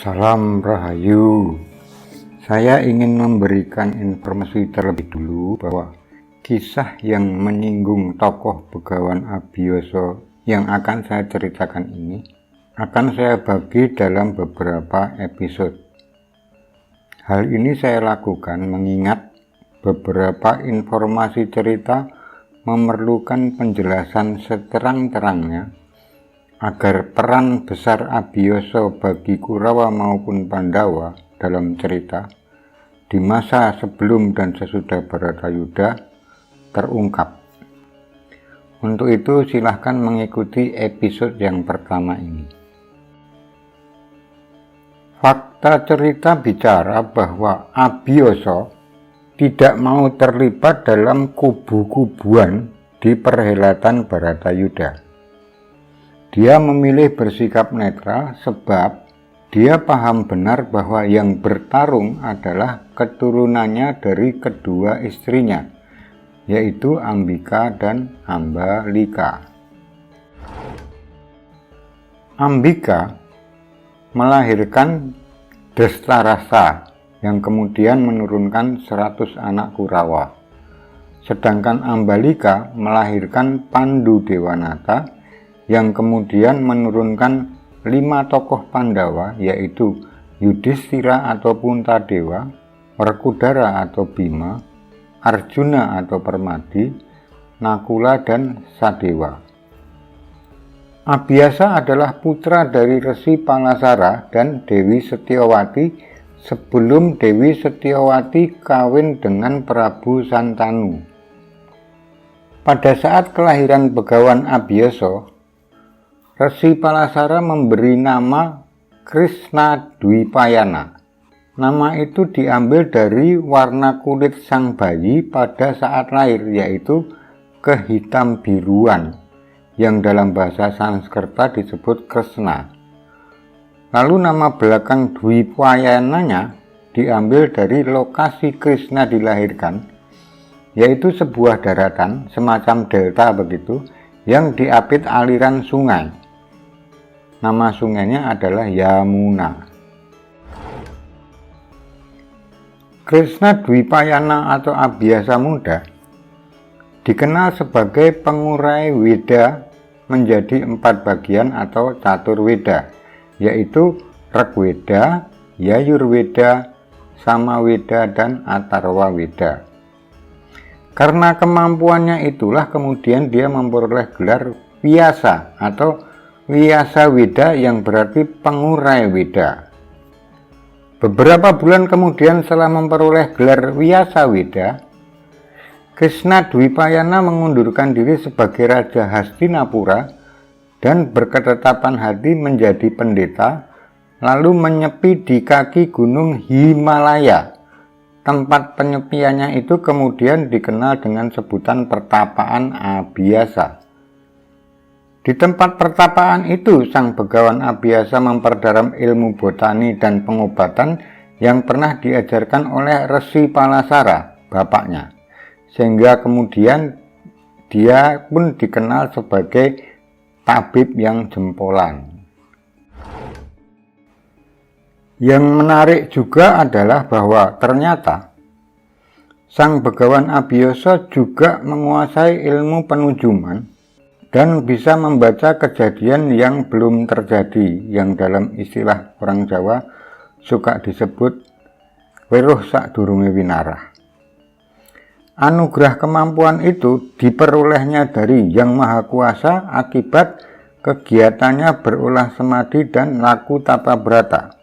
Salam Rahayu. Saya ingin memberikan informasi terlebih dulu bahwa kisah yang menyinggung tokoh Begawan Abiyasa yang akan saya ceritakan ini akan saya bagi dalam beberapa episode. Hal ini saya lakukan mengingat beberapa informasi cerita memerlukan penjelasan seterang-terangnya agar peran besar Abiyasa bagi Kurawa maupun Pandawa dalam cerita di masa sebelum dan sesudah Bharatayuddha terungkap. Untuk itu silahkan mengikuti episode yang pertama ini. Fakta cerita bicara bahwa Abiyasa tidak mau terlibat dalam kubu-kubuan di perhelatan Bharatayuddha. Dia memilih bersikap netral sebab dia paham benar bahwa yang bertarung adalah keturunannya dari kedua istrinya, yaitu Ambika dan Ambalika. Ambika melahirkan Drestarasa yang kemudian menurunkan 100 anak Kurawa. Sedangkan Ambalika melahirkan Pandu Dewanata yang kemudian menurunkan 5 tokoh Pandawa, yaitu Yudhishthira atau Puntadewa, Werkudara atau Bima, Arjuna atau Permadi, Nakula dan Sadewa. Abiyasa adalah putra dari Resi Palasara dan Dewi Setyawati sebelum Dewi Setyawati kawin dengan Prabu Santanu. Pada saat kelahiran Begawan Abiyasa, Resi Palasara memberi nama Krishna Dwipayana. Nama itu diambil dari warna kulit sang bayi pada saat lahir, yaitu kehitam biruan, yang dalam bahasa Sanskerta disebut Krishna. Lalu nama belakang Dwipayananya diambil dari lokasi Krishna dilahirkan, yaitu sebuah daratan semacam delta begitu, yang diapit aliran sungai. Nama sungainya adalah Yamuna. Krishna Dwipayana atau Abiyasa Muda dikenal sebagai pengurai Weda menjadi 4 bagian atau Caturweda, yaitu Rigweda, Yajurweda, Samaweda, dan Atharwaweda. Karena kemampuannya itulah kemudian dia memperoleh gelar Vyasa atau Vyasa Weda yang berarti pengurai Weda. Beberapa bulan kemudian setelah memperoleh gelar Vyasa Weda, Krishna Dwipayana mengundurkan diri sebagai Raja Hastinapura dan berketetapan hati menjadi pendeta, lalu menyepi di kaki gunung Himalaya. Tempat penyepiannya itu kemudian dikenal dengan sebutan pertapaan Abiyasa. Di tempat pertapaan itu, sang Begawan Abiyasa memperdalam ilmu botani dan pengobatan yang pernah diajarkan oleh Resi Palasara, bapaknya, sehingga kemudian dia pun dikenal sebagai tabib yang jempolan. Yang menarik juga adalah bahwa ternyata sang Begawan Abiyasa juga menguasai ilmu penujuman dan bisa membaca kejadian yang belum terjadi, yang dalam istilah orang Jawa suka disebut weruh sadurunge winarah. Anugerah kemampuan itu diperolehnya dari Yang Maha Kuasa akibat kegiatannya berulah semadi dan laku tapa brata.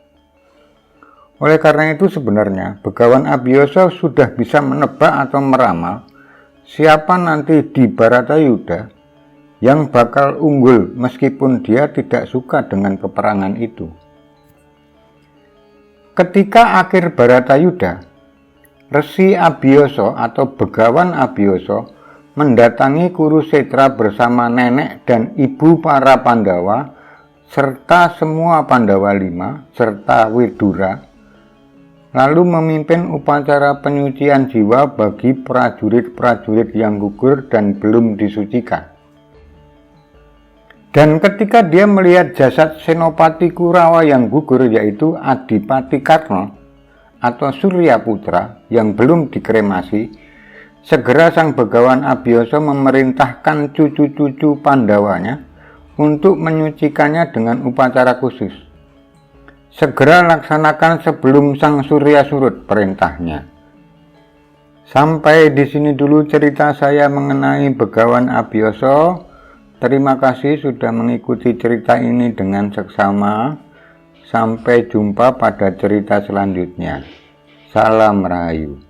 Oleh karena itu sebenarnya Begawan Abiyasa sudah bisa menebak atau meramal siapa nanti di Bharatayuddha yang bakal unggul meskipun dia tidak suka dengan peperangan itu. Ketika akhir Bharatayuddha, Resi Abiyasa atau Begawan Abiyasa mendatangi Kurusetra bersama nenek dan ibu para Pandawa serta semua Pandawa 5 serta Widura, lalu memimpin upacara penyucian jiwa bagi prajurit-prajurit yang gugur dan belum disucikan. Dan ketika dia melihat jasad Senopati Kurawa yang gugur, yaitu Adipati Karna atau Surya Putra yang belum dikremasi, segera Sang Begawan Abiyasa memerintahkan cucu-cucu Pandawanya untuk menyucikannya dengan upacara khusus. Segera laksanakan sebelum Sang Surya surut, perintahnya. Sampai di sini dulu cerita saya mengenai Begawan Abiyasa. Terima kasih sudah mengikuti cerita ini dengan seksama. Sampai jumpa pada cerita selanjutnya. Salam Rahayu.